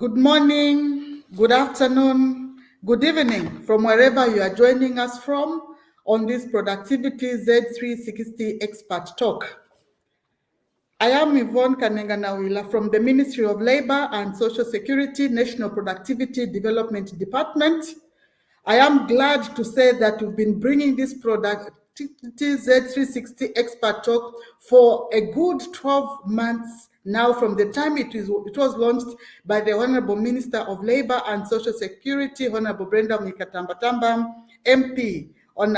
Good morning, good afternoon, good evening from wherever you are joining us from on this Productivity Z360 Expert Talk. I am Yvonne Kanenga-Nawila from the Ministry of Labor and Social Security National Productivity Development Department. I am glad to say that we've been bringing this Productivity Z360 Expert Talk for a good 12 months now from the time it was launched by the Honorable Minister of Labor and Social Security, Honorable Brenda Mikatambatamba, MP, on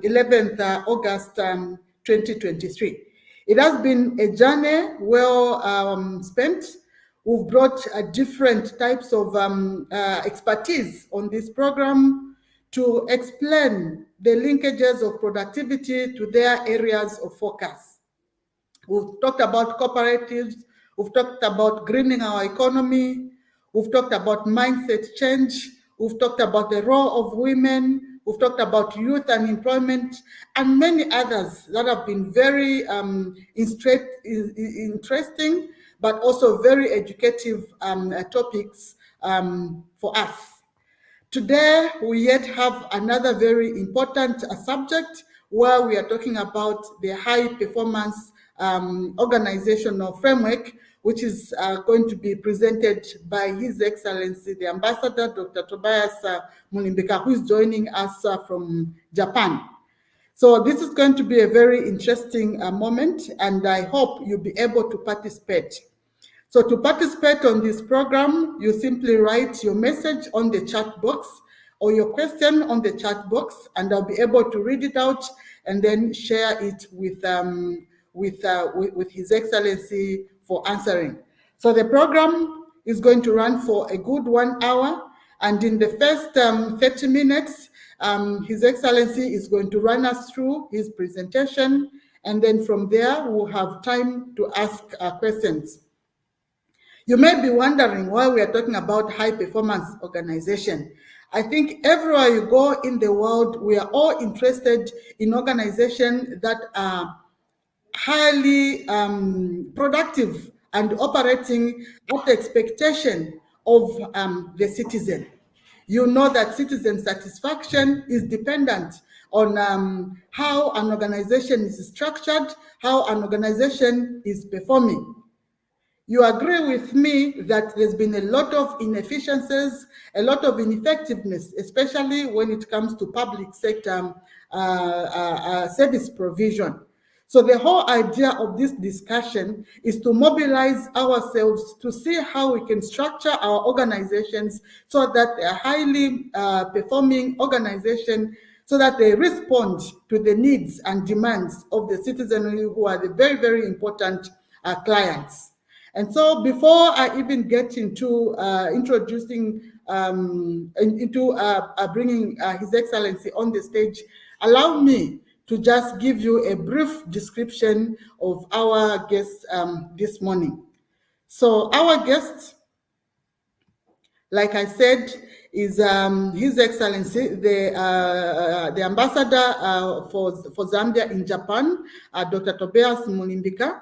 11th August 2023. It has been a journey well spent. We've brought different types of expertise on this program to explain the linkages of productivity to their areas of focus. We've talked about cooperatives, we've talked about greening our economy, we've talked about mindset change, we've talked about the role of women, we've talked about youth and employment, and many others that have been very interesting, but also very educative topics for us. Today, we yet have another very important subject where we are talking about the high performance organizational framework, which is going to be presented by His Excellency, the Ambassador, Dr. Tobias Mulimbika, who is joining us from Japan. So this is going to be a very interesting moment, and I hope you'll be able to participate. So to participate on this program, you simply write your message on the chat box or your question on the chat box, and I'll be able to read it out and then share it with His Excellency for answering. So the program is going to run for a good 1 hour, and in the first 30 minutes, His Excellency is going to run us through his presentation, and then from there, we'll have time to ask questions. You may be wondering why we are talking about high performance organization. I think everywhere you go in the world, we are all interested in organizations that are highly productive and operating at the expectation of the citizen. You know that citizen satisfaction is dependent on how an organization is structured, how an organization is performing. You agree with me that there's been a lot of inefficiencies, a lot of ineffectiveness, especially when it comes to public sector service provision. So the whole idea of this discussion is to mobilize ourselves to see how we can structure our organizations so that they're highly performing organization, so that they respond to the needs and demands of the citizenry, who are the very, very important clients. And so before I even get into bringing His Excellency on the stage, allow me to just give you a brief description of our guests this morning. So our guest, like I said, is His Excellency, the Ambassador for Zambia in Japan, Dr. Tobias Mulimbika.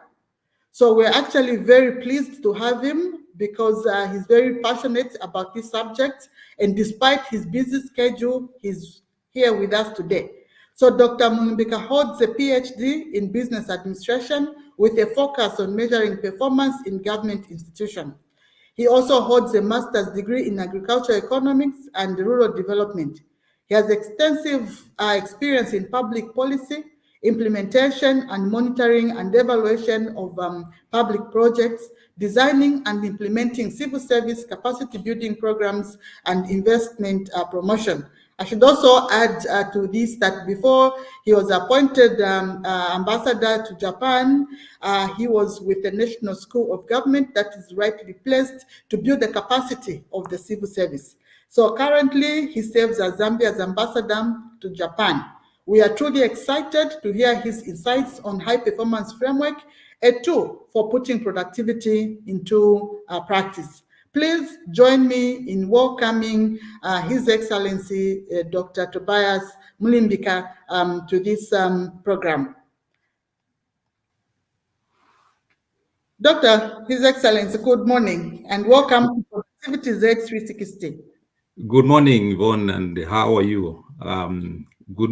So we're actually very pleased to have him because he's very passionate about this subject, and despite his busy schedule, he's here with us today. So Dr. Mulimbika holds a PhD in business administration with a focus on measuring performance in government institutions. He also holds a master's degree in agricultural economics and rural development. He has extensive experience in public policy, implementation and monitoring and evaluation of public projects, designing and implementing civil service capacity building programs, and investment promotion. I should also add to this that before he was appointed ambassador to Japan, he was with the National School of Government that is rightly placed to build the capacity of the civil service. So currently he serves as Zambia's ambassador to Japan. We are truly excited to hear his insights on high performance framework, a tool for putting productivity into practice. Please join me in welcoming His Excellency Dr. Tobias Mulimbika to this program. Dr. His Excellency, good morning and welcome to Productivity Z360. Good morning, Yvonne, and how are you? Good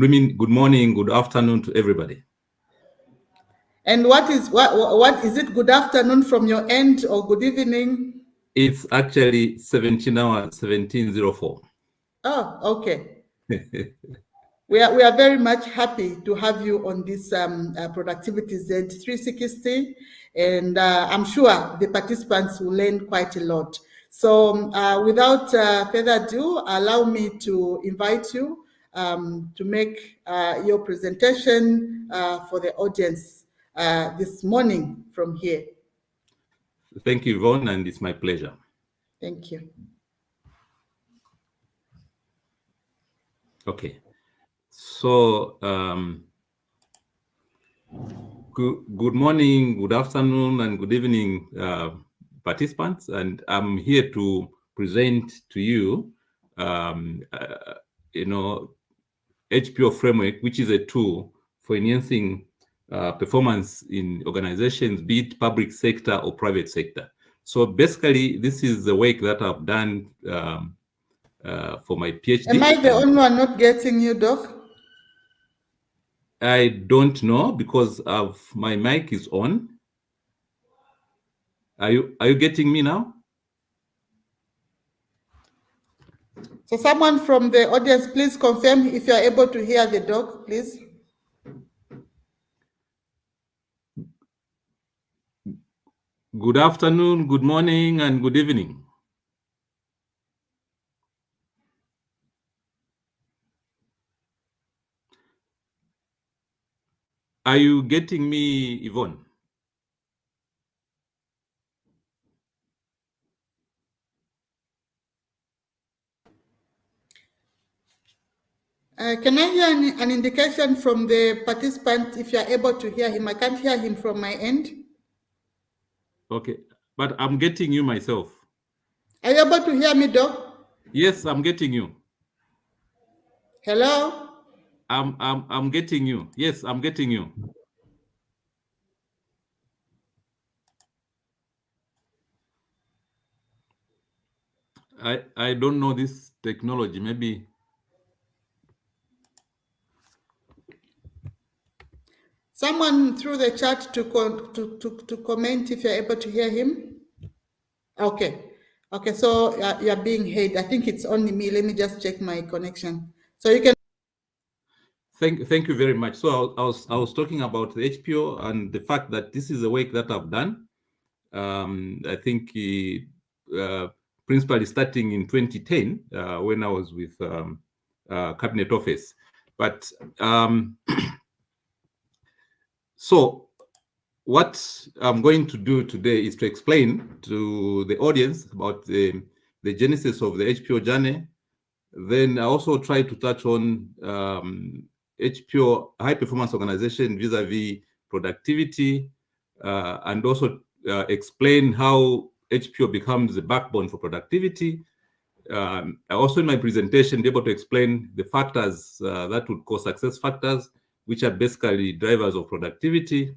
morning, good afternoon to everybody. And what is it? Good afternoon from your end, or good evening? It's actually 17 hours, 17:04. Oh, okay. We are very much happy to have you on this Productivity Z360, and I'm sure the participants will learn quite a lot. So without further ado, allow me to invite you to make your presentation for the audience this morning from here. Thank you, Yvonne, and it's my pleasure. Thank you. Okay. So, good morning, good afternoon, and good evening, participants. And I'm here to present to you, HPO framework, which is a tool for enhancing performance in organizations, be it public sector or private sector. So basically, this is the work that I've done for my PhD. Am I the only one not getting you, Doc? I don't know because my mic is on. Are you getting me now? So someone from the audience, please confirm if you are able to hear the Doc, please. Good afternoon, good morning, and good evening. Are you getting me, Yvonne? Can I hear an indication from the participant if you are able to hear him? I can't hear him from my end. Okay, but I'm getting you myself. Are you able to hear me, Doc? Yes, I'm getting you. Hello? I'm getting you. Yes, I'm getting you. I don't know this technology. Maybe. Someone through the chat to comment if you're able to hear him. Okay. Okay, so you're being heard. I think it's only me. Let me just check my connection. So you can. Thank you very much. So I was talking about the HPO and the fact that this is the work that I've done. I think principally starting in 2010 when I was with Cabinet Office. But so what I'm going to do today is to explain to the audience about the genesis of the HPO journey. Then I also try to touch on HPO, high performance organization vis-a-vis productivity, and also explain how HPO becomes the backbone for productivity. I also in my presentation be able to explain the factors that would cause success factors, which are basically drivers of productivity.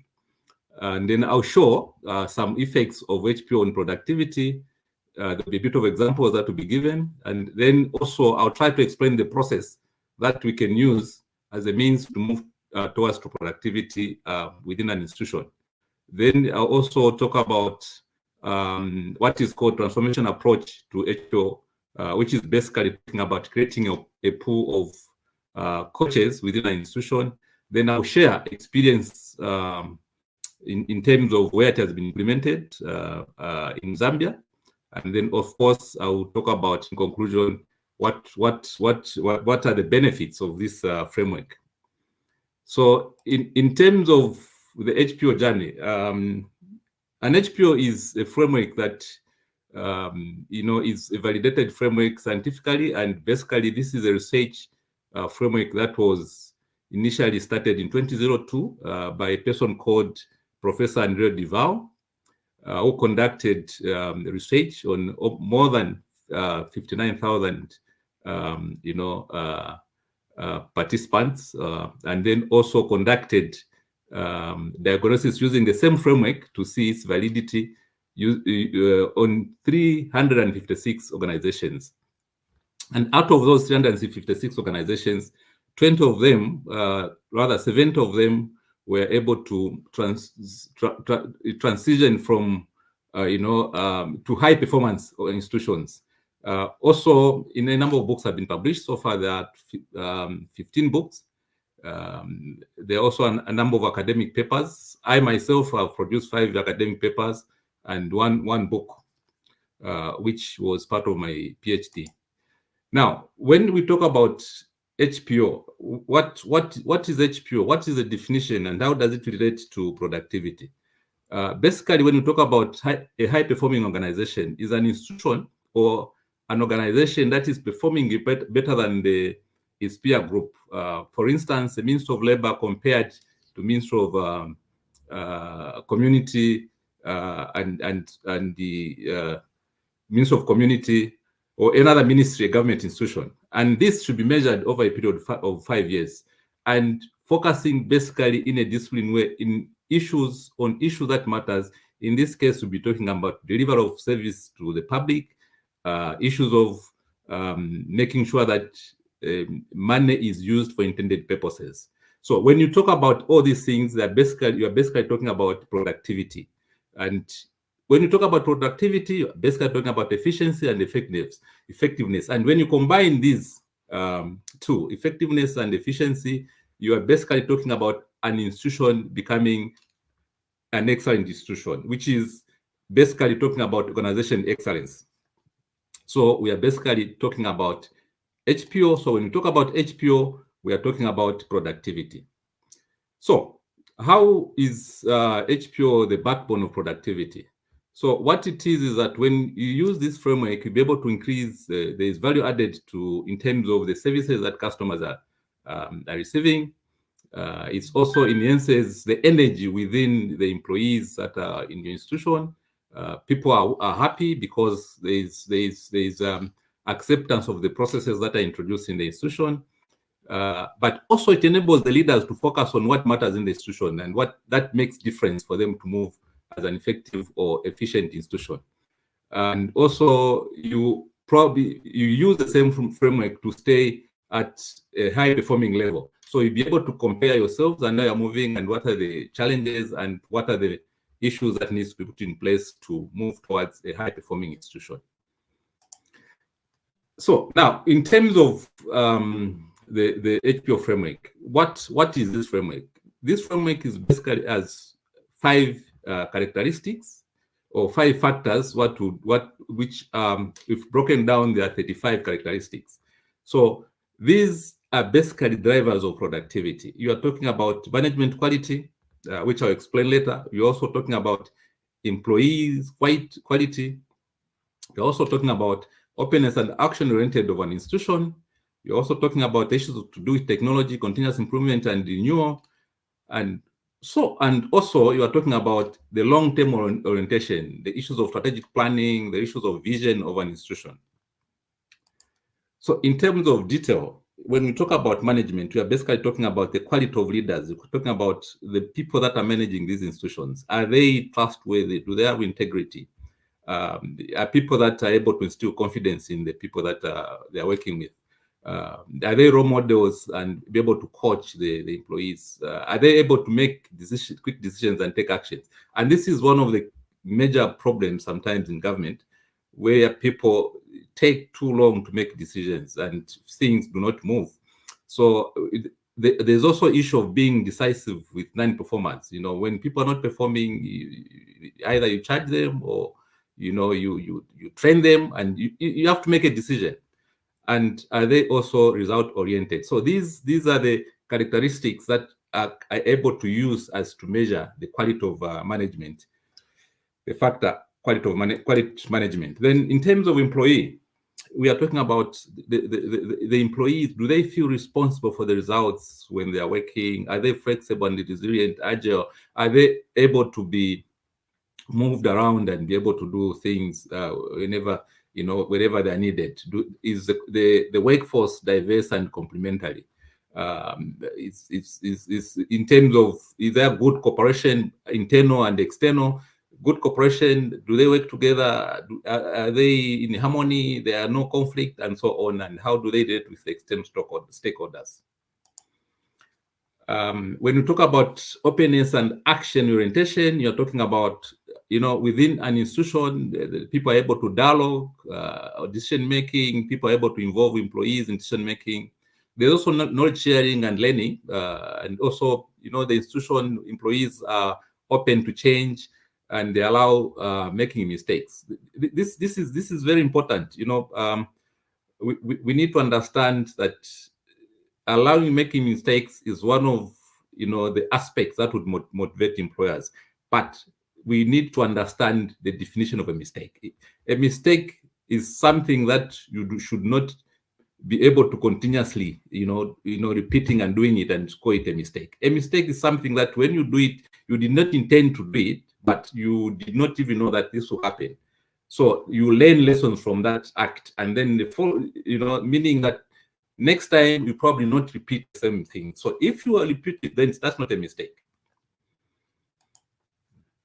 And then I'll show some effects of HPO on productivity. There'll be a bit of examples that will be given. And then also I'll try to explain the process that we can use as a means to move towards productivity within an institution. Then I'll also talk about what is called transformation approach to HPO, which is basically talking about creating a pool of coaches within an institution. Then I'll share experience in terms of where it has been implemented in Zambia. And then, of course, I will talk about, in conclusion, what are the benefits of this framework. So, in terms of the HPO journey, an HPO is a framework that is a validated framework scientifically, and basically, this is a research framework that was initially started in 2002 by a person called Professor Andre Duval, who conducted research on more than 59,000, participants, and then also conducted diagnosis using the same framework to see its validity, on 356 organizations. And out of those 356 organizations, 20 of them, rather 70 of them, were able to transition from, to high performance institutions. Also, in a number of books have been published. So far, there are 15 books. There are also a number of academic papers. I myself have produced 5 academic papers and one book, which was part of my PhD. Now, when we talk about HPO, what is HPO? What is the definition, and how does it relate to productivity? Basically, when we talk about a high-performing organization, is an institution or an organization that is performing better than its peer group. For instance, the Ministry of Labor compared to Ministry of Community and the Ministry of Community, or another ministry, a government institution. And this should be measured over a period of 5 years, and focusing basically in a disciplined way on issues that matters. In this case, we'll be talking about delivery of service to the public, issues of making sure that money is used for intended purposes. So when you talk about all these things, you are basically talking about productivity. And when you talk about productivity, you're basically talking about efficiency and effectiveness. And when you combine these two, effectiveness and efficiency, you are basically talking about an institution becoming an excellent institution, which is basically talking about organization excellence. So we are basically talking about HPO. So when we talk about HPO, we are talking about productivity. So how is HPO the backbone of productivity? So what it is that when you use this framework, you'll be able to increase there is value added in terms of the services that customers are receiving. It also enhances the energy within the employees that are in the institution. People are happy because there is acceptance of the processes that are introduced in the institution. But also it enables the leaders to focus on what matters in the institution and what that makes difference for them to move as an effective or efficient institution. And also you use the same framework to stay at a high performing level. So you'll be able to compare yourselves and how you're moving and what are the challenges and what are the issues that needs to be put in place to move towards a high performing institution. So now, in terms of the HPO framework, what is this framework? This framework is basically has 5 characteristics or 5 factors. Which if broken down, there are 35 characteristics. So these are basically drivers of productivity. You are talking about management quality, which I'll explain later. You're also talking about employees quality. You're also talking about openness and action-oriented of an institution. You're also talking about issues to do with technology, continuous improvement, and renewal. And also you are talking about the long-term orientation, the issues of strategic planning, the issues of vision of an institution. So in terms of detail, when we talk about management, we are basically talking about the quality of leaders. We're talking about the people that are managing these institutions. Are they trustworthy? Do they have integrity? Are people that are able to instill confidence in the people that they are working with? Are they role models and be able to coach the employees? Are they able to make quick decisions and take actions? And this is one of the major problems sometimes in government, where people take too long to make decisions and things do not move. So there's also issue of being decisive with non-performance. When people are not performing, either you charge them or you train them, and you have to make a decision. And are they also result oriented? So these are the characteristics that are able to use as to measure the quality of management, the factor quality management. Then in terms of employee, we are talking about the employees. Do they feel responsible for the results when they are working? Are they flexible and resilient, agile? Are they able to be moved around and be able to do things whenever they're needed? Is the workforce diverse and complementary? It's in terms of, is there good cooperation, internal and external? good cooperation? Do they work together? Are they in harmony? There are no conflict and so on. And how do they relate with the external stakeholders? When you talk about openness and action orientation, you're talking about, within an institution, the people are able to dialogue, decision making, people are able to involve employees in decision making. There's also knowledge sharing and learning, and also, the institution employees are open to change and they allow making mistakes. This is very important. We need to understand that allowing making mistakes is one of the aspects that would motivate employers, but we need to understand the definition of a mistake. A mistake is something that you should not be able to continuously repeating and doing it and call it a mistake. A mistake is something that when you do it, you did not intend to do it, but you did not even know that this will happen. So you learn lessons from that act, and then meaning that next time you probably not repeat the same thing. So if you repeat it, then that's not a mistake.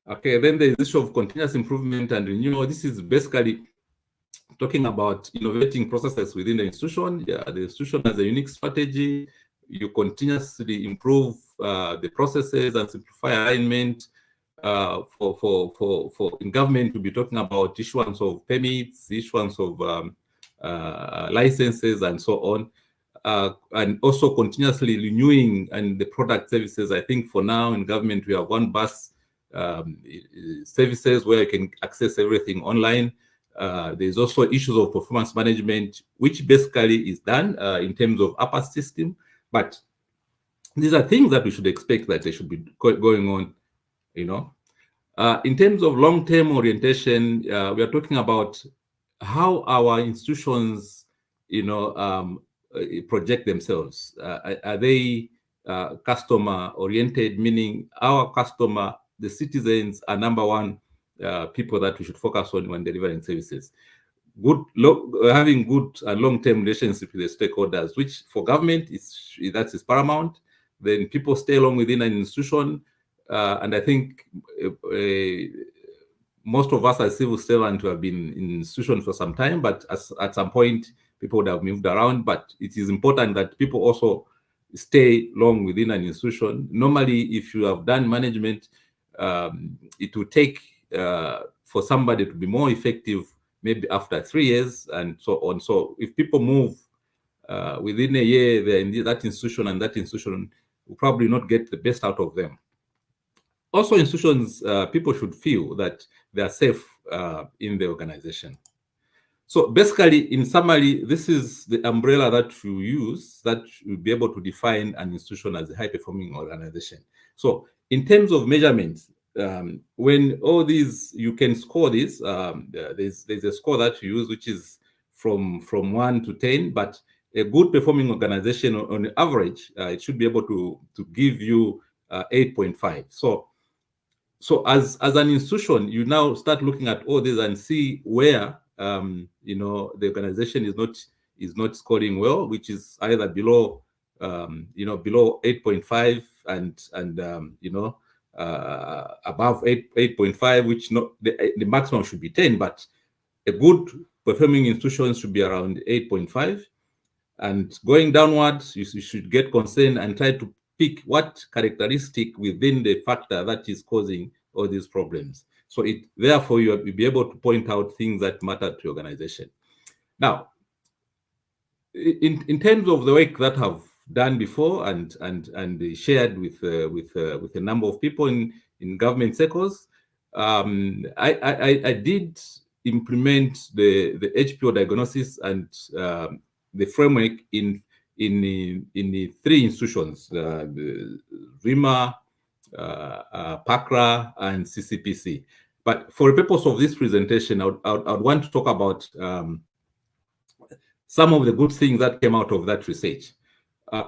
Okay, then there's the issue of continuous improvement and renewal. This is basically talking about innovating processes within the institution. Yeah, the institution has a unique strategy. You continuously improve the processes and simplify alignment. For in government, we'll be talking about issuance of permits, issuance of licenses, and so on. And also continuously renewing and the product services. I think for now in government, we have one bus services where you can access everything online. There's also issues of performance management, which basically is done in terms of upper system. But these are things that we should expect that they should be going on, in terms of long-term orientation, we are talking about how our institutions, project themselves. Are they customer-oriented, meaning our customer, the citizens, are number one people that we should focus on when delivering services. Having good and long-term relationships with the stakeholders, which for government that is paramount. Then people stay along within an institution, and I think most of us as civil servants have been in institutions for some time, but at some point people would have moved around. But it is important that people also stay long within an institution. Normally, if you have done management, it will take for somebody to be more effective maybe after 3 years and so on. So if people move within a year, they're in that institution, and that institution will probably not get the best out of them. Also, institutions, people should feel that they are safe in the organization. So basically, in summary, this is the umbrella that you use that will be able to define an institution as a high-performing organization. So in terms of measurements, when all these, you can score this, there's a score that you use, which is from 1 to 10, but a good performing organization on average, it should be able to give you 8.5. So as an institution, you now start looking at all this and see where the organization is not scoring well, which is either below below 8.5 and above 8.5, which the maximum should be 10, but a good performing institution should be around 8.5. And going downwards, you should get concerned and try to pick what characteristic within the factor that is causing all these problems. So therefore, you will be able to point out things that matter to your organization. Now, in terms of the work that I've done before and shared with a number of people in government circles, I did implement the HPO diagnosis and the framework in the 3 institutions, the RIMA, PACRA, and CCPC. But for the purpose of this presentation, I would want to talk about some of the good things that came out of that research.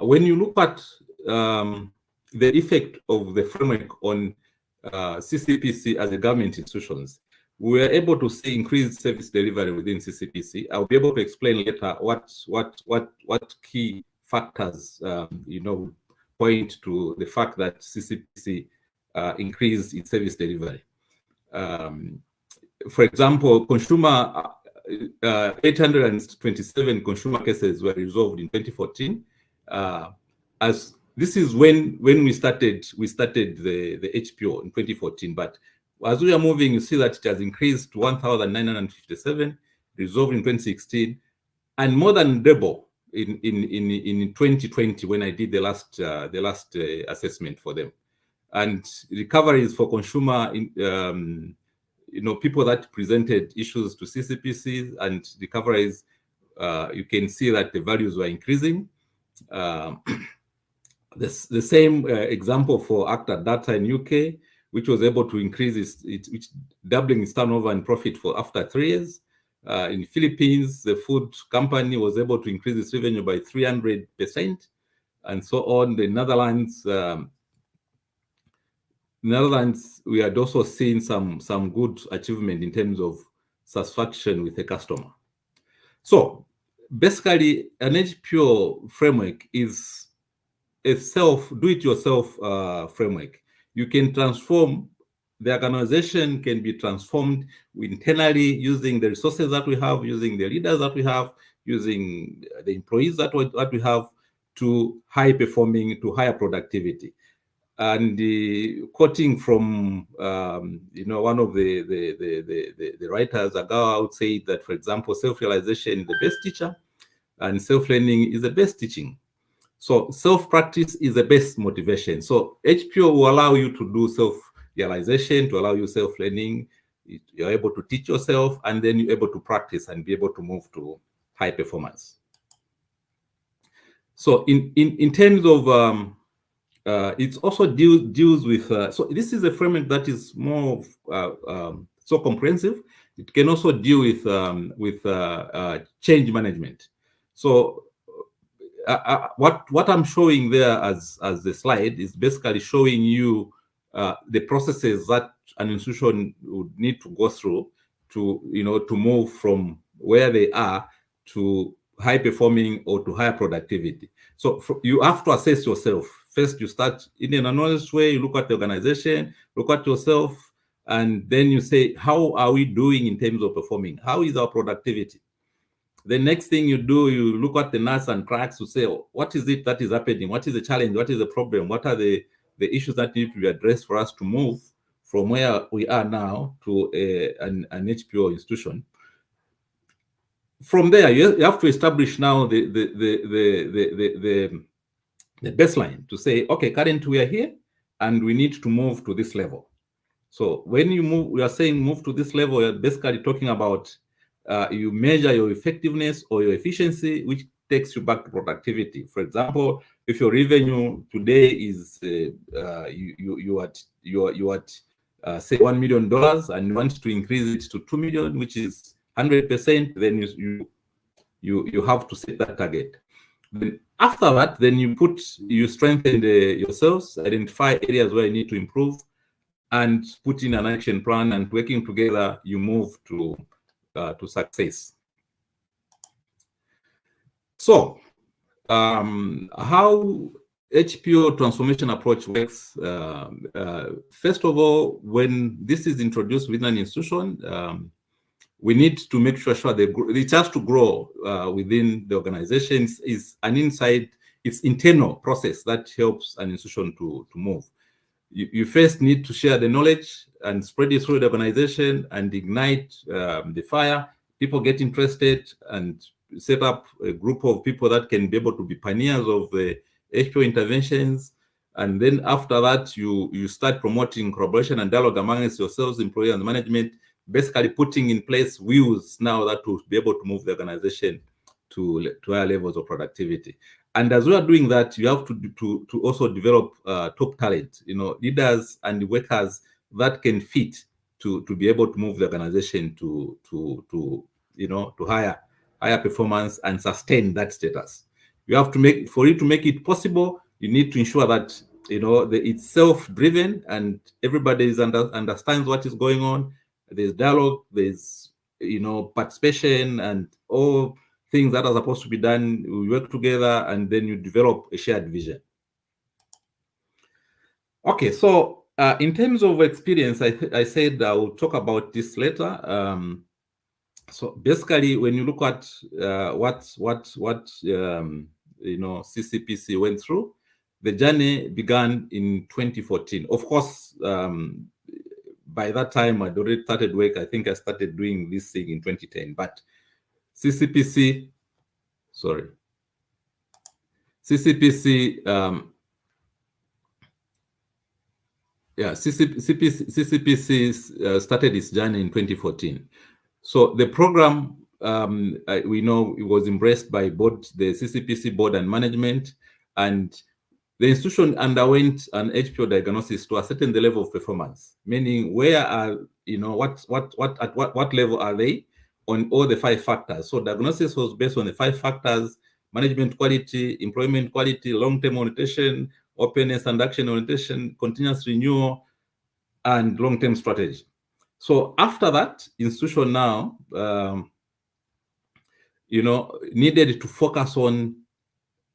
When you look at the effect of the framework on CCPC as a government institutions, we were able to see increased service delivery within CCPC. I'll be able to explain later what key factors point to the fact that CCPC increased its service delivery. For example, 827 consumer cases were resolved in 2014. As this is when we started the HPO in 2014, but as we are moving, you see that it has increased to 1,957, resolved in 2016, and more than double in 2020 when I did the last assessment for them. And recoveries for consumer, people that presented issues to CCPCs and recoveries, you can see that the values were increasing. The same example for Acta Data in UK, which was able to increase its doubling its turnover and profit for after 3 years. In Philippines, the food company was able to increase its revenue by 300%, and so on. The Netherlands, we had also seen some good achievement in terms of satisfaction with the customer. So basically, an HPO framework is a do-it-yourself framework. You can transform, the organization can be transformed internally using the resources that we have, using the leaders that we have, using the employees that we have, to high performing, to higher productivity. And quoting from one of the writers, Agawa, would say that, for example, self-realization is the best teacher and self-learning is the best teaching. So self-practice is the best motivation. So HPO will allow you to do self-realization, to allow you self-learning. You're able to teach yourself, and then you're able to practice and be able to move to high performance. So in terms of it also deals with, so this is a framework that is more so comprehensive. It can also deal with change management. So what I'm showing there as the slide is basically showing you the processes that an institution would need to go through to move from where they are to high performing or to higher productivity. So you have to assess yourself. First, you start in an honest way, you look at the organization, look at yourself, and then you say, how are we doing in terms of performing? How is our productivity? The next thing you do, you look at the nuts and cracks to say, what is it that is happening? What is the challenge? What is the problem? What are the issues that need to be addressed for us to move from where we are now to an HPO institution? From there, you have to establish now the baseline to say, okay, currently we are here and we need to move to this level. So when you move, we are saying move to this level, you're basically talking about you measure your effectiveness or your efficiency, which takes you back to productivity. For example, if your revenue today is you at say $1 million and you want to increase it to 2 million, which is 100%, then you have to set that target. Then after that, then you strengthen yourselves, identify areas where you need to improve, and put in an action plan, and working together, you move to success. So, how HPO transformation approach works? First of all, when this is introduced within an institution, we need to make sure it has to grow within the organization. Is an it's internal process that helps an institution to move. You first need to share the knowledge and spread it through the organization and ignite the fire. People get interested and set up a group of people that can be able to be pioneers of the HPO interventions. And then after that, you start promoting collaboration and dialogue amongst yourselves, employees and management, basically putting in place wheels now that will be able to move the organization to higher levels of productivity. And as we are doing that, you have to also develop top talent, leaders and workers that can fit to be able to move the organization to higher performance and sustain that status. You have to for you to make it possible, you need to ensure that it's self-driven and everybody understands what is going on. There's dialogue, there's participation, and all things that are supposed to be done. We work together, and then you develop a shared vision. Okay, so In terms of experience, I said I will talk about this later. So basically, when you look at what CCPC went through, the journey began in 2014. Of course, by that time I'd already started work. I think I started doing this thing in 2010. But CCPC, CCPC started its journey in 2014. So the program, we know it was embraced by both the CCPC board and management, and the institution underwent an HPO diagnosis to ascertain the level of performance, meaning where are, what level are they on all the 5 factors. So diagnosis was based on the 5 factors: management quality, employment quality, long-term orientation, openness and action orientation, continuous renewal, and long-term strategy. So after that, institution now, needed to focus on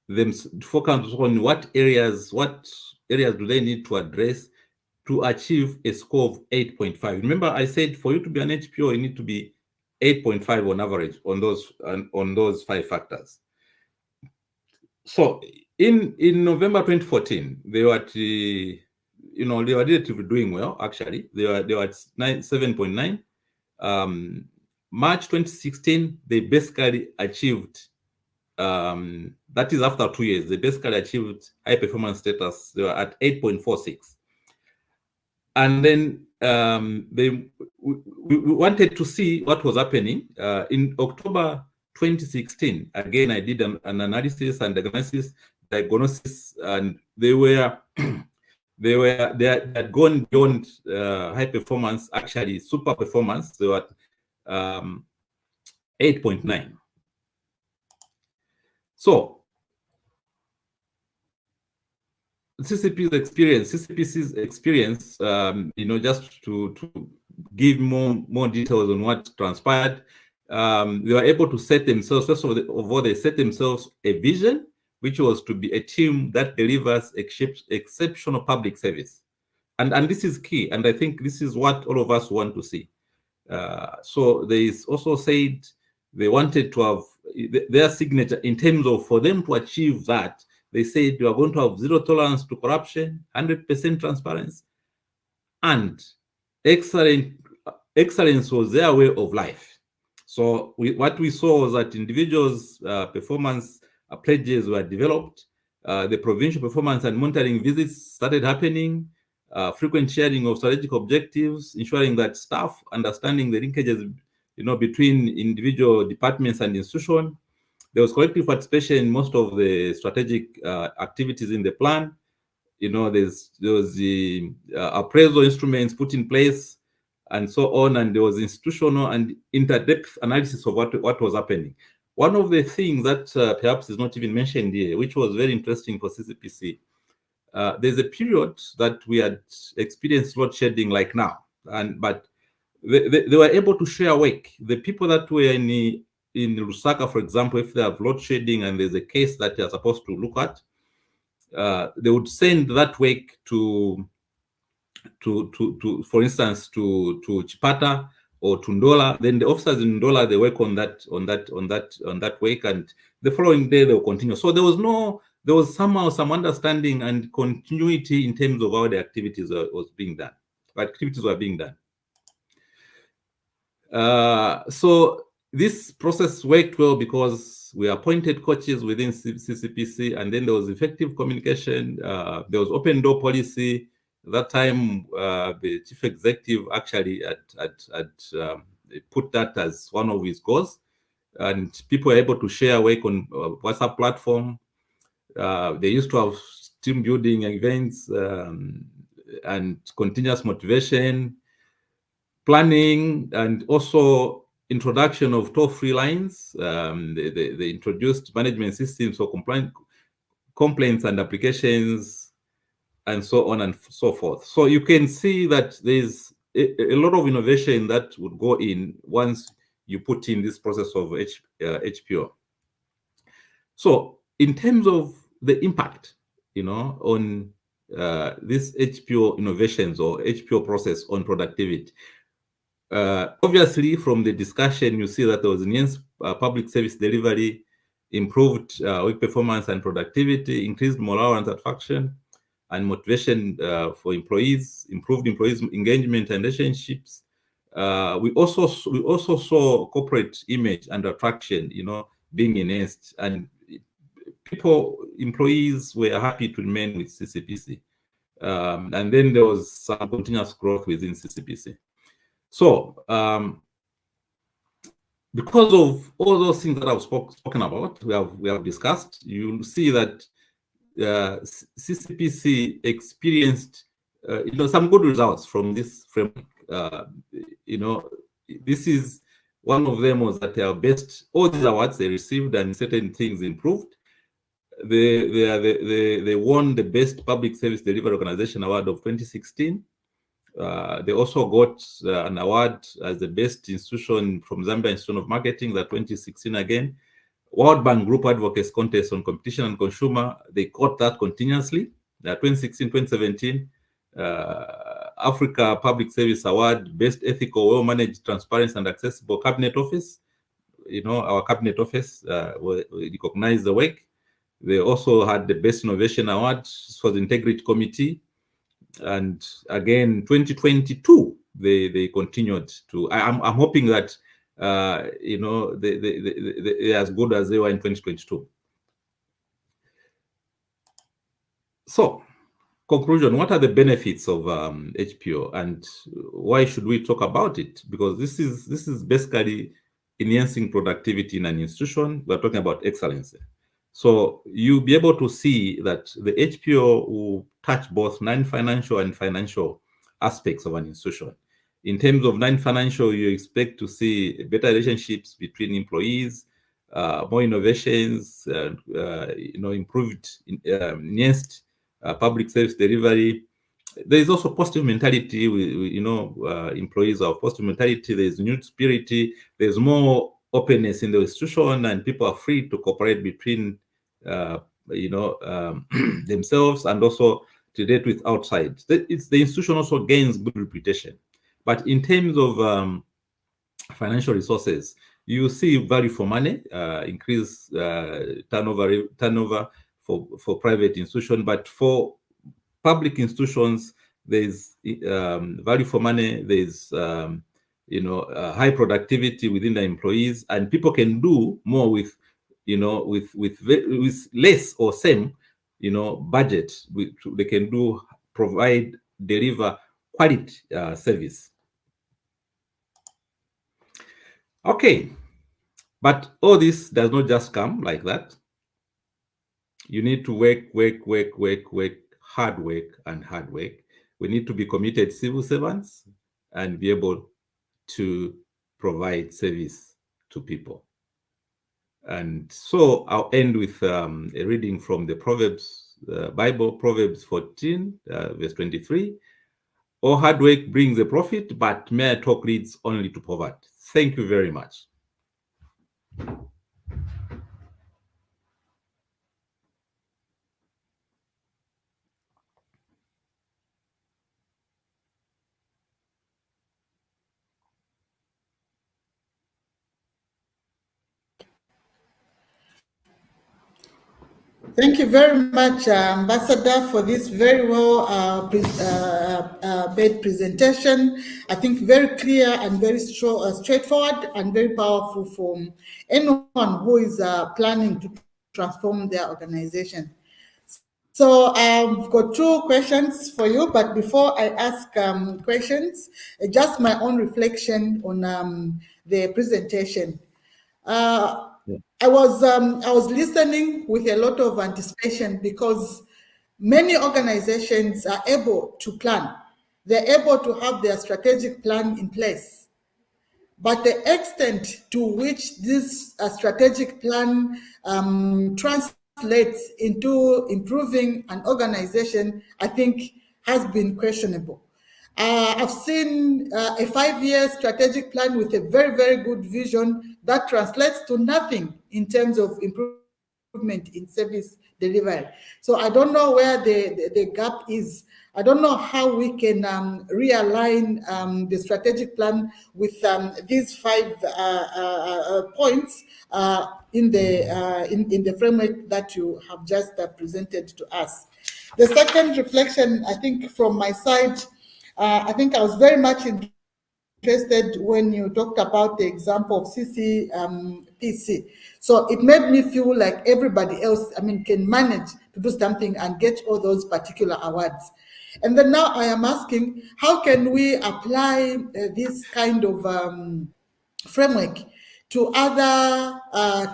what areas do they need to address to achieve a score of 8.5. Remember, I said for you to be an HPO, you need to be 8.5 on average on those 5 factors. So in November 2014, they were at they were relatively doing well. Actually, they were at 7.9. March 2016, they basically achieved. That is after 2 years. They basically achieved high performance status. They were at 8.46. And then we wanted to see what was happening. In October 2016, again, I did an analysis and diagnosis, and they had gone beyond high performance, actually super performance. They were at 8.9. So CCPC's experience, just to give more details on what transpired, they were able to set themselves, first of all, they set themselves a vision, which was to be a team that delivers exceptional public service. And this is key, and I think this is what all of us want to see. So they also said they wanted to have their signature in terms of, for them to achieve that, they said we are going to have 0 tolerance to corruption, 100% transparency, and excellence was their way of life. So what we saw was that individuals' performance pledges were developed. The provincial performance and monitoring visits started happening. Frequent sharing of strategic objectives, ensuring that staff understanding the linkages, between individual departments and institution. There was collective participation in most of the strategic activities in the plan. There was the appraisal instruments put in place, and so on. And there was institutional and inter-depth analysis of what was happening. One of the things that perhaps is not even mentioned here, which was very interesting for CCPC, there's a period that we had experienced load shedding like now, but they were able to share work. The people that were in Lusaka, for example, if they have load shedding and there's a case that they are supposed to look at, they would send that work to for instance, to Chipata or to Ndola. Then the officers in Ndola, they work on that work, and the following day they'll continue. So there was somehow some understanding and continuity in terms of how the activities were being done. So this process worked well because we appointed coaches within CCPC, and then there was effective communication. There was open door policy. At that time, the chief executive actually had put that as one of his goals, and people were able to share work on WhatsApp platform. They used to have team building events and continuous motivation, planning, and also introduction of toll-free lines. They introduced management systems for complaints and applications, and so on and so forth. So you can see that there's a lot of innovation that would go in once you put in this process of HPO. So in terms of the impact, on this HPO innovations or HPO process on productivity. Obviously, from the discussion, you see that there was enhanced public service delivery, improved work performance and productivity, increased morale and satisfaction, and motivation for employees, improved employees' engagement and relationships. We also saw corporate image and attraction, being enhanced, and employees were happy to remain with CCPC. And then there was some continuous growth within CCPC. So, because of all those things that I've spoken about, we have discussed, you'll see that CCPC experienced, some good results from this framework. This is one of them was that their best, all these awards they received and certain things improved. They won the Best Public Service Delivery Organization Award of 2016. They also got an award as the best institution from Zambia Institute of Marketing, that 2016 again. World Bank Group Advocates Contest on Competition and Consumer, they got that continuously. 2016, 2017. Africa Public Service Award, Best Ethical, Well-Managed, Transparent and Accessible Cabinet Office. Our Cabinet Office recognized the work. They also had the Best Innovation Award for the Integrity Committee. And again, 2022, they continued to. I'm hoping that they're as good as they were in 2022. So, conclusion: what are the benefits of HPO, and why should we talk about it? Because this is basically enhancing productivity in an institution. We're talking about excellence. So you'll be able to see that the HPO will touch both non-financial and financial aspects of an institution. In terms of non-financial, you expect to see better relationships between employees, more innovations, improved, enhanced public service delivery. There is also positive mentality. Employees have positive mentality. There is new spirit. There's more openness in the institution, and people are free to cooperate between themselves and also to date with outside. The institution also gains good reputation. But in terms of financial resources, you see value for money, increase turnover for private institutions. But for public institutions, there's value for money. There's high productivity within the employees, and people can do more with less or same budget. They can deliver quality service. Okay, but all this does not just come like that. You need to work, hard work. We need to be committed civil servants and be able to provide service to people. And so I'll end with a reading from the Proverbs, Bible, Proverbs 14, verse 23. All hard work brings a profit, but mere talk leads only to poverty. Thank you very much. Thank you very much, Ambassador, for this very well made presentation. I think very clear and very straightforward and very powerful for anyone who is planning to transform their organization. So I've got two questions for you, but before I ask questions, just my own reflection on the presentation. I was listening with a lot of anticipation because many organizations are able to plan. They're able to have their strategic plan in place. But the extent to which this strategic plan translates into improving an organization, I think, has been questionable. I've seen a 5-year strategic plan with a very, very good vision that translates to nothing in terms of improvement in service delivery. So I don't know where the gap is. I don't know how we can realign the strategic plan with these 5 points in the framework that you have just presented to us. The second reflection, I think, from my side, I think I was very much interested when you talked about the example of CCPC. So it made me feel like everybody else, can manage to do something and get all those particular awards. And then now I am asking, how can we apply this kind of framework to other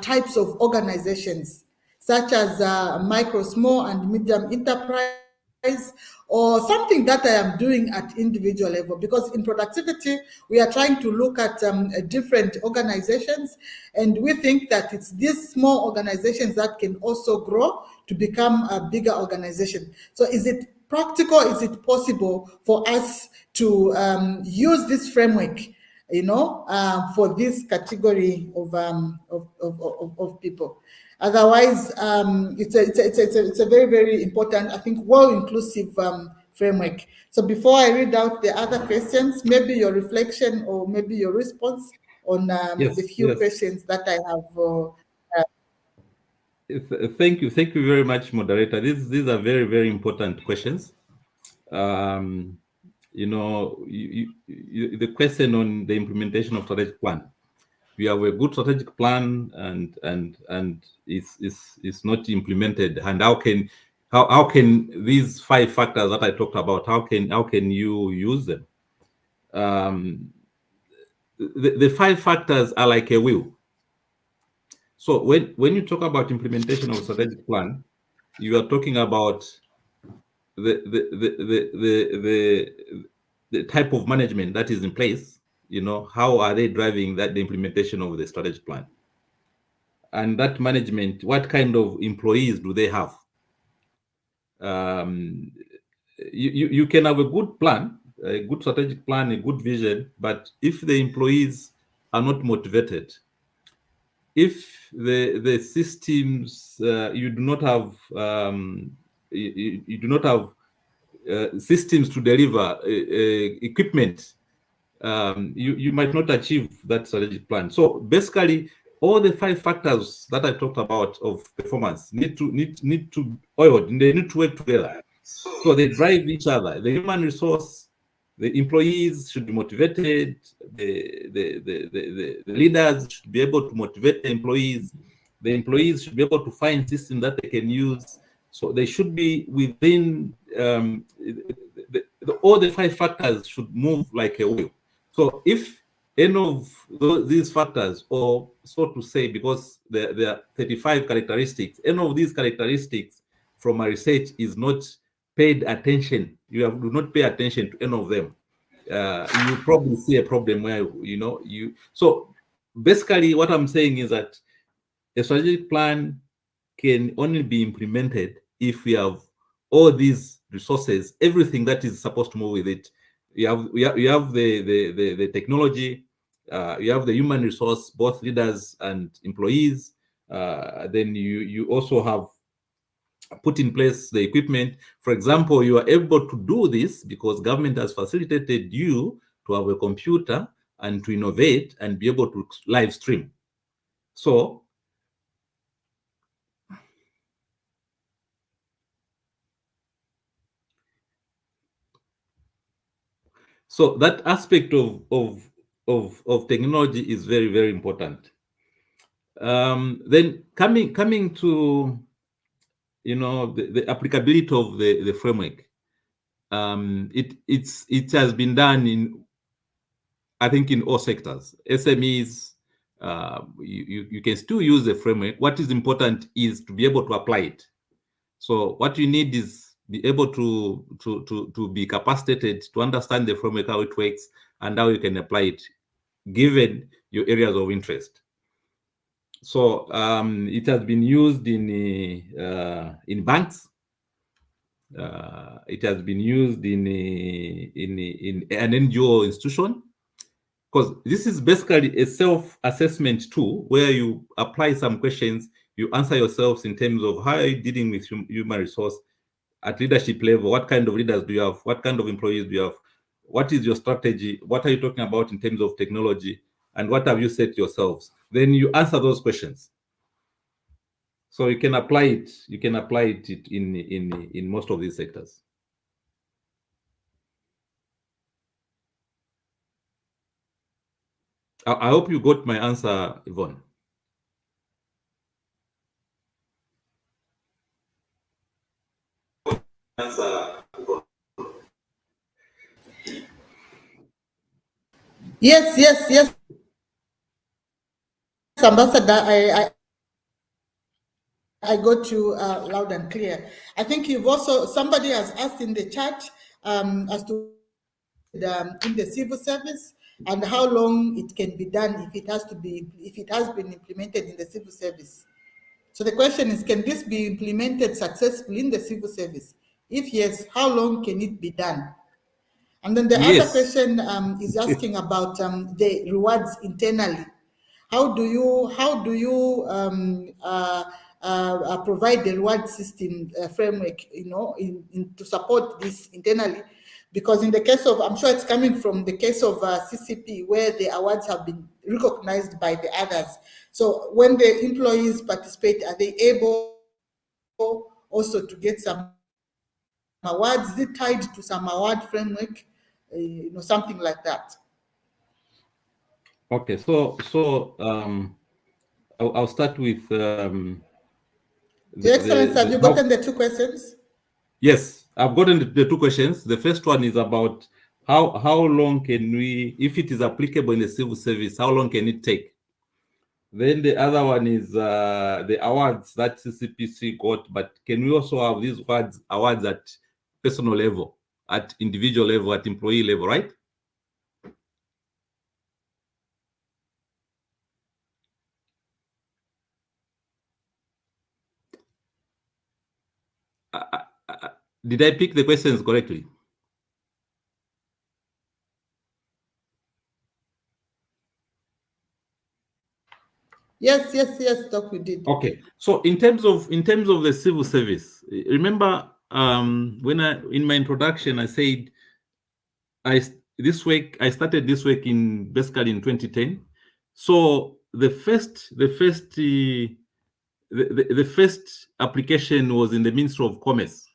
types of organizations, such as micro, small, and medium enterprise, or something that I am doing at individual level? Because in productivity, we are trying to look at different organizations, and we think that it's these small organizations that can also grow to become a bigger organization. So is it practical? Is it possible for us to use this framework, for this category of people? Otherwise, it's a very, very important, I think, well-inclusive framework. So before I read out the other questions, maybe your reflection or maybe your response on the few questions that I have. Thank you very much, moderator. These are very, very important questions. The question on the implementation of strategic plan. We have a good strategic plan, and it's not implemented. And how can these 5 factors that I talked about, how can you use them? The 5 factors are like a wheel. So when you talk about implementation of strategic plan, you are talking about the type of management that is in place. How are they driving the implementation of the strategic plan? And that management, what kind of employees do they have? You can have a good plan, a good strategic plan, a good vision, but if the employees are not motivated, if the systems, you do not have systems to deliver equipment, you might not achieve that strategic plan. So basically, all the 5 factors that I talked about of performance need to oil. They need to work together, so they drive each other. The human resource, the employees should be motivated. The leaders should be able to motivate the employees. The employees should be able to find systems that they can use. So they should be within all the 5 factors should move like a wheel. So if any of these factors, or so to say, because there are 35 characteristics, any of these characteristics from my research is not paid attention, do not pay attention to any of them, you probably see a problem where, so basically what I'm saying is that a strategic plan can only be implemented if we have all these resources, everything that is supposed to move with it. You have the technology, you have the human resource, both leaders and employees. Then you also have put in place the equipment. For example, you are able to do this because government has facilitated you to have a computer and to innovate and be able to live stream. So that aspect of technology is very, very important. Then coming to the applicability of the framework. It has been done in, I think, in all sectors. SMEs, you can still use the framework. What is important is to be able to apply it. So what you need is be able to be capacitated to understand the framework, how it works, and how you can apply it given your areas of interest. So it has been used in banks. It has been used in an NGO institution, because this is basically a self-assessment tool where you apply some questions, you answer yourselves in terms of how are you dealing with human resource at leadership level. What kind of leaders do you have? What kind of employees do you have? What is your strategy? What are you talking about in terms of technology? And what have you said yourselves? Then you answer those questions. So you can apply it. You can apply it in most of these sectors. I hope you got my answer, Yvonne. Yes, Ambassador. I got you loud and clear. I think you've also, somebody has asked in the chat as to in the civil service and how long it can be done if it has been implemented in the civil service. So the question is, can this be implemented successfully in the civil service? If yes, how long can it be done? And then the other question is asking about the rewards internally. How do you provide the reward system framework, to support this internally? Because in the case of, I'm sure it's coming from the case of CCP, where the awards have been recognized by the others. So when the employees participate, are they able also to get some awards? Is it tied to some award framework? Something like that. Okay, so I'll start with Your Excellency, have you gotten the two questions? Yes, I've gotten the two questions. The first one is about how long can we, if it is applicable in the civil service, how long can it take? Then the other one is the awards that CCPC got, but can we also have these awards at personal level, at individual level, at employee level, right? Did I pick the questions correctly? Yes, Doc, we did. Okay, so in terms of the civil service, remember when in my introduction I said I started this work basically in 2010. So the first application was in the Ministry of Commerce.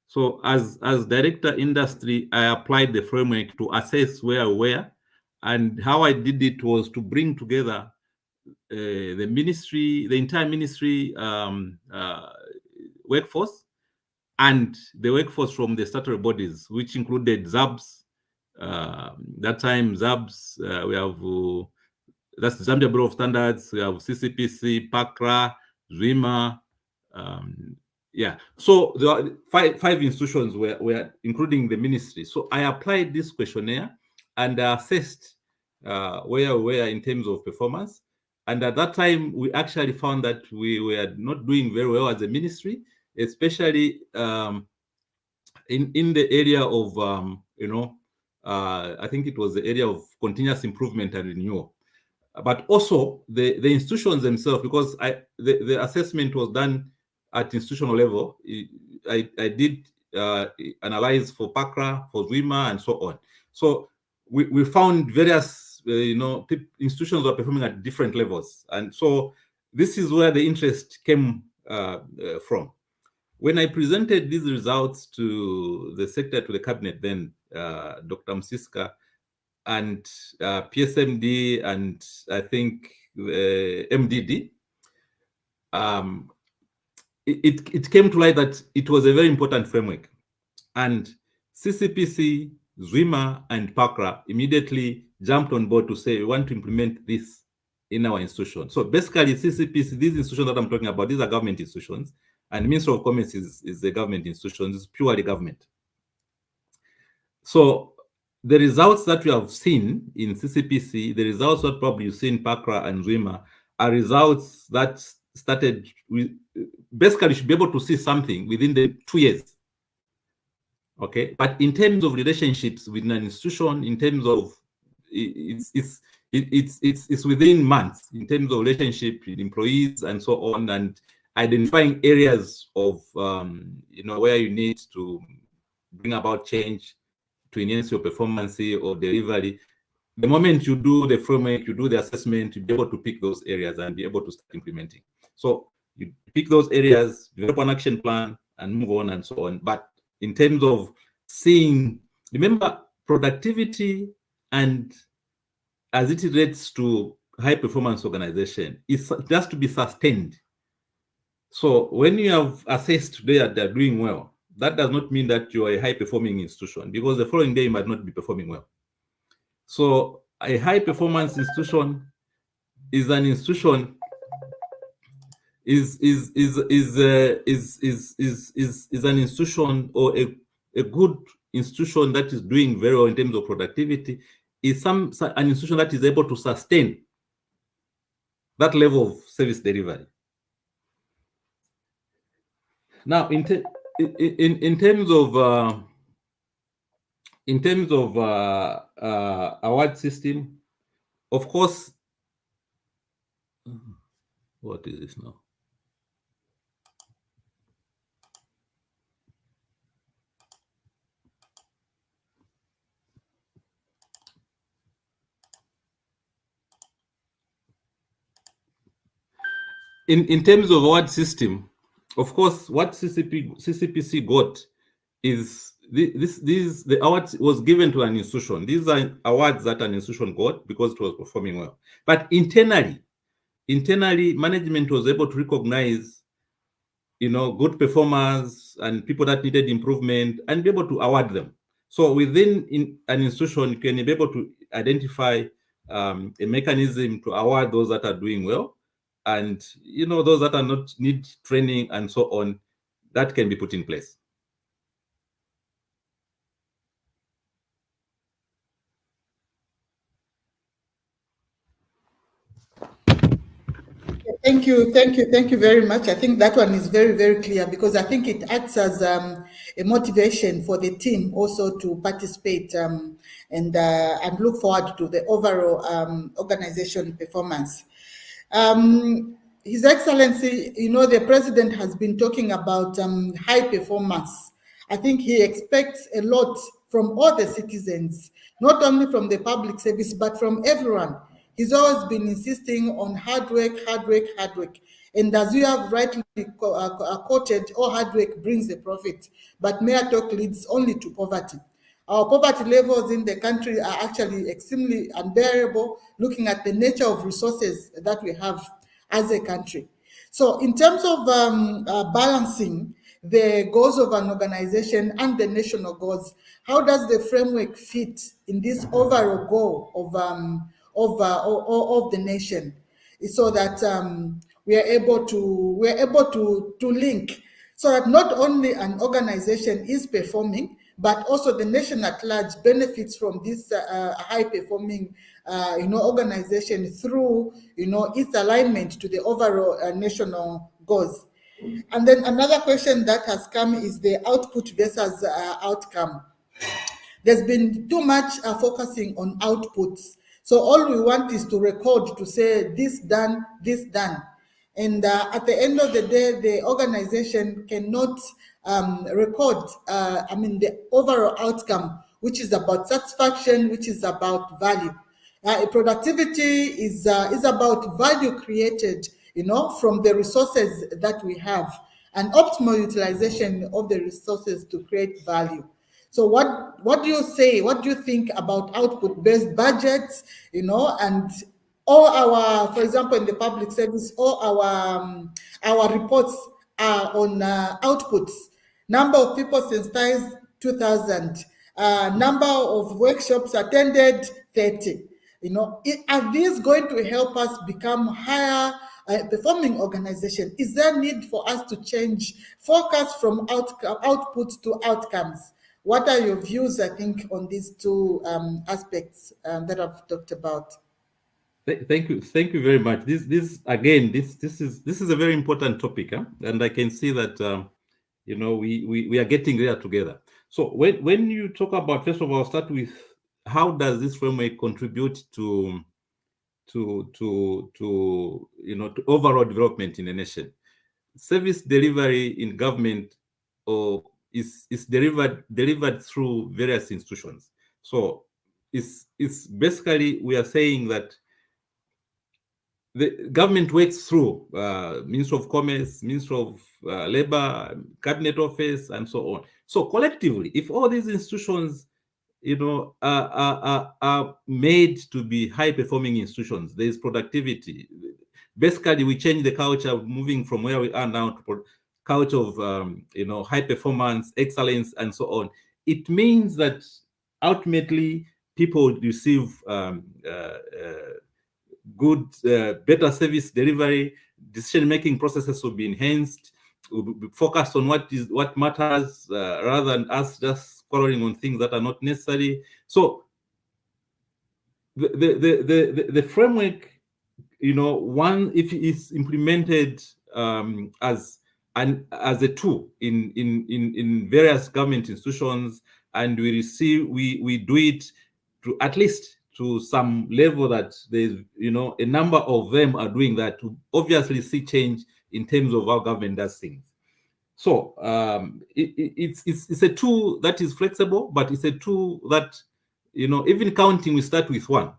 So as director industry, I applied the framework to assess where, and how I did it was to bring together the entire ministry workforce and the workforce from the statutory bodies, which included ZABS. That time, ZABS, we have that's the Zambia Bureau of Standards. We have CCPC, PACRA, ZWIMA. Yeah, so there are five institutions were including the ministry. So I applied this questionnaire and assessed where we were in terms of performance. And at that time, we actually found that we were not doing very well as a ministry, especially in the area of I think it was the area of continuous improvement and renewal, but also the institutions themselves, because the assessment was done at institutional level. I did analyze for PACRA, for ZWIMA, and so on. So we found various institutions were performing at different levels, and so this is where the interest came from. When I presented these results to the secretary to the cabinet, then Dr. Msiska and PSMD and I think MDD, it came to light that it was a very important framework. And CCPC, ZWIMA, and PACRA immediately jumped on board to say, we want to implement this in our institution. So basically, CCPC, these institutions that I'm talking about, these are government institutions, and the Ministry of Commerce is a government institution, it's purely government. So the results that we have seen in CCPC, the results that probably you've seen in PACRA and ZWIMA, are results that started with, basically you should be able to see something within the 2 years. Okay, but in terms of relationships within an institution, in terms of it's within months in terms of relationship with employees and so on, and identifying areas of where you need to bring about change to enhance your performance or delivery. The moment you do the framework, you do the assessment, you'll be able to pick those areas and be able to start implementing. So you pick those areas, develop an action plan, and move on and so on. But in terms of seeing, remember, productivity and as it relates to high performance organization, it has to be sustained. So when you have assessed today that they're doing well, that does not mean that you are a high performing institution, because the following day you might not be performing well. So a high performance institution is an institution is an institution, or a good institution that is doing very well in terms of productivity is an institution that is able to sustain that level of service delivery. Now, in terms of award system, of course. What is this now? In terms of award system, of course, what CCPC got is the award was given to an institution. These are awards that an institution got because it was performing well. But internally, management was able to recognize, good performers and people that needed improvement and be able to award them. So within an institution, you can be able to identify a mechanism to award those that are doing well, and those that are not need training and so on, that can be put in place. Thank you very much. I think that one is very, very clear, because I think it acts as a motivation for the team also to participate and look forward to the overall organization performance. His Excellency, the President has been talking about high performance. I think he expects a lot from all the citizens, not only from the public service, but from everyone. He's always been insisting on hard work, hard work, hard work. And as you have rightly quoted, all hard work brings the profit, but mere talk leads only to poverty. Our poverty levels in the country are actually extremely unbearable, looking at the nature of resources that we have as a country. So in terms of balancing the goals of an organization and the national goals, how does the framework fit in this overall goal of the nation, so that we are able to link, so that not only an organization is performing, but also the nation at large benefits from this high performing organization through its alignment to the overall national goals. And then another question that has come is the output versus outcome. There's been too much focusing on outputs. So all we want is to record, to say this done, this done. And at the end of the day, the organization cannot record, the overall outcome, which is about satisfaction, which is about value. Productivity is about value created, from the resources that we have, and optimal utilization of the resources to create value. So what do you say? What do you think about output-based budgets? And all our, for example, in the public service, all our reports are on outputs. Number of people sensitized, 2,000. Number of workshops attended, 30. Are these going to help us become higher performing organization? Is there need for us to change focus from outputs to outcomes? What are your views, I think, on these two aspects that I've talked about? Thank you very much. This is a very important topic, huh? And I can see that we are getting there together. So when you talk about, first of all, I'll start with how does this framework contribute to overall development in a nation? Service delivery in government is delivered through various institutions. So it's basically, we are saying that the government works through Ministry of Commerce, Ministry of Labor, Cabinet Office, and so on. So collectively, if all these institutions, are made to be high-performing institutions, there is productivity. Basically, we change the culture, moving from where we are now to culture of high performance, excellence, and so on. It means that ultimately people receive good, better service delivery. Decision-making processes will be enhanced. Will be focused on what matters, rather than us just quarreling on things that are not necessary. So the framework, one, if it is implemented as a tool in various government institutions, and we do it to at least to some level that there's a number of them are doing that, to obviously see change in terms of how government does things. So it's a tool that is flexible, but it's a tool that, even counting, we start with 1,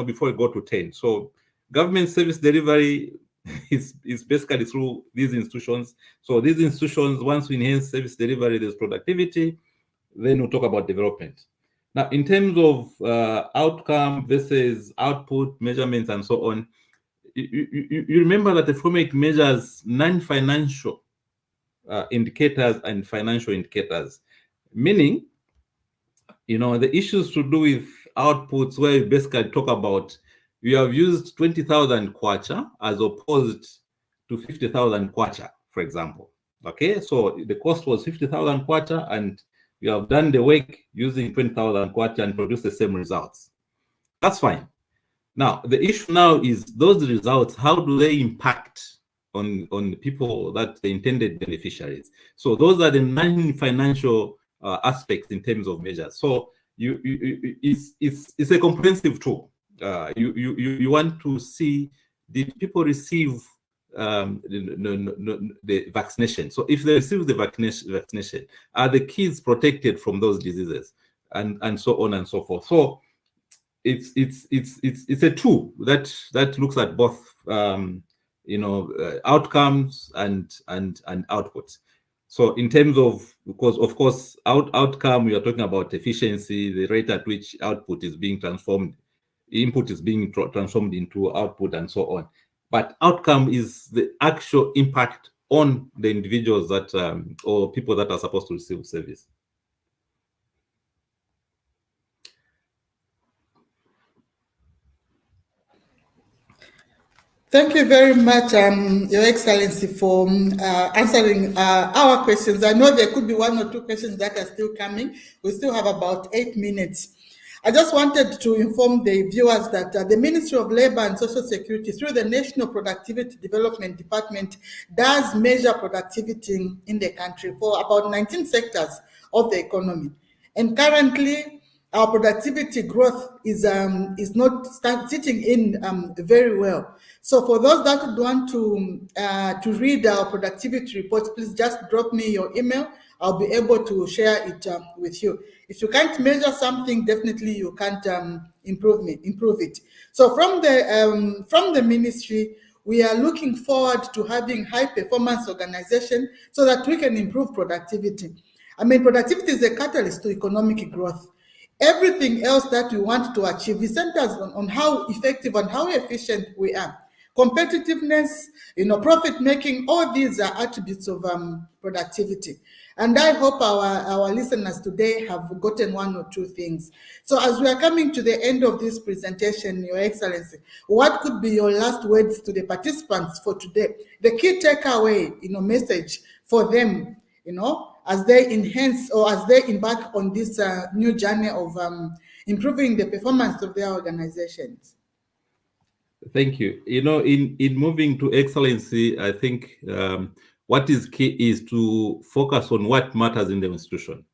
before we go to 10. So government service delivery is basically through these institutions. So these institutions, once we enhance service delivery, there's productivity, then we'll talk about development. Now, in terms of outcome versus output measurements and so on, you remember that the framework measures non-financial indicators and financial indicators, meaning, the issues to do with outputs, where we basically talk about, we have used 20,000 kwacha as opposed to 50,000 kwacha, for example. Okay, so the cost was 50,000 kwacha, and we have done the work using 20,000 kwacha and produced the same results. That's fine. Now, the issue now is those results, how do they impact on the people, that the intended beneficiaries? So those are the non-financial aspects in terms of measures. So it's a comprehensive tool. You want to see, did people receive the vaccination? So if they receive the vaccination, are the kids protected from those diseases, and so on and so forth? So it's a tool that looks at both outcomes and outputs. So in terms of, because of course outcome, we are talking about efficiency, the rate at which output is being transformed, input is being transformed into output, and so on. But outcome is the actual impact on the individuals that or people that are supposed to receive service. Thank you very much, Your Excellency, for answering our questions. I know there could be 1 or 2 questions that are still coming. We still have about 8 minutes. I just wanted to inform the viewers that the Ministry of Labor and Social Security, through the National Productivity Development Department, does measure productivity in the country for about 19 sectors of the economy. And currently, our productivity growth is not sitting in very well. So for those that would want to read our productivity reports, please just drop me your email. I'll be able to share it with you. If you can't measure something, definitely you can't improve it. So from the ministry, we are looking forward to having high performance organization so that we can improve productivity. I mean, productivity is a catalyst to economic growth. Everything else that we want to achieve is centers on how effective and how efficient we are. Competitiveness, profit making, all these are attributes of productivity. And I hope our listeners today have gotten 1 or 2 things. So as we are coming to the end of this presentation, Your Excellency, what could be your last words to the participants for today? The key takeaway, message for them, as they enhance or as they embark on this new journey of improving the performance of their organizations. Thank you. In moving to excellency, I think what is key is to focus on what matters in the institution.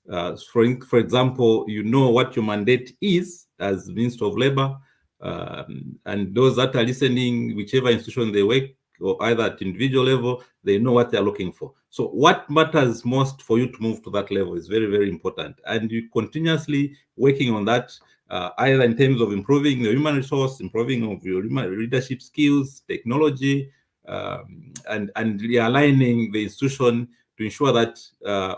For example, you know what your mandate is as Minister of Labor, and those that are listening, whichever institution they work, or either at individual level, they know what they're looking for. So what matters most for you to move to that level is very, very important. And you continuously working on that, either in terms of improving the human resource, improving of your leadership skills, technology, and realigning the institution to ensure that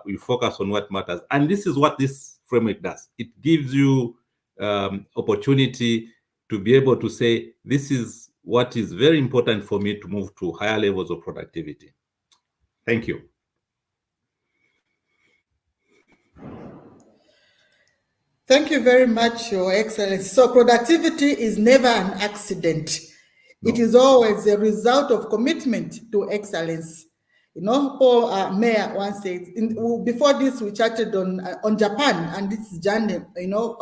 we focus on what matters. And this is what this framework does. It gives you opportunity to be able to say, this is what is very important for me to move to higher levels of productivity. Thank you. Thank you very much, Your Excellency. So productivity is never an accident. No. It is always a result of commitment to excellence. You know, Paul Mayor once said, before this we chatted on Japan and its journey, you know,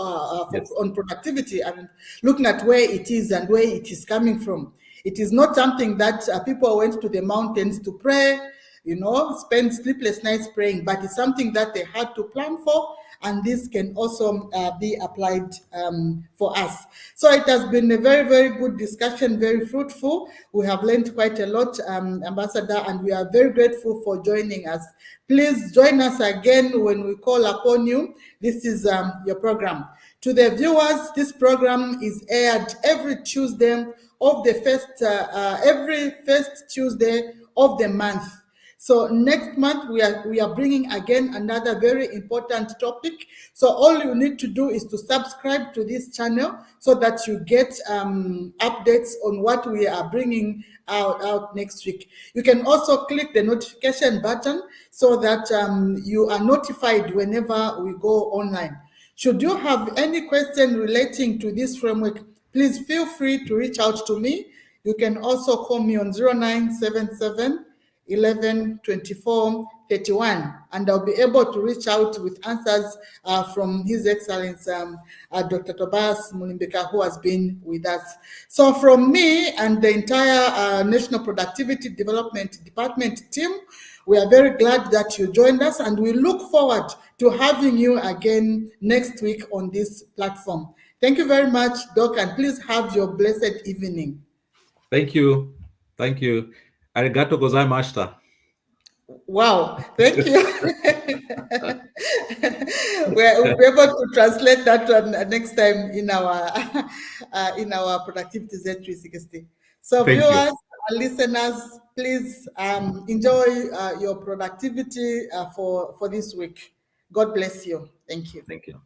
yes, on productivity and looking at where it is and where it is coming from. It is not something that people went to the mountains to pray, you know, spend sleepless nights praying, but it's something that they had to plan for, and this can also be applied for us. So it has been a very, very good discussion, very fruitful. We have learned quite a lot, Ambassador, and we are very grateful for joining us. Please join us again when we call upon you. This is your program. To the viewers, this program is aired every Tuesday of the every first Tuesday of the month. So next month we are bringing again another very important topic. So all you need to do is to subscribe to this channel so that you get updates on what we are bringing out next week. You can also click the notification button so that you are notified whenever we go online. Should you have any question relating to this framework, please feel free to reach out to me. You can also call me on 0977 11 24 31, and I'll be able to reach out with answers from His Excellency Dr. Tobias Mulimbika, who has been with us. So from me and the entire National Productivity Development Department team, we are very glad that you joined us, and we look forward to having you again next week on this platform. Thank you very much, Doc, and please have your blessed evening. Thank you. Thank you. Arigato gozaimashita. Wow, thank you. We'll be able to translate that one next time in our Productivity Z360. So thank viewers and listeners, please enjoy your productivity for this week. God bless you. Thank you. Thank you.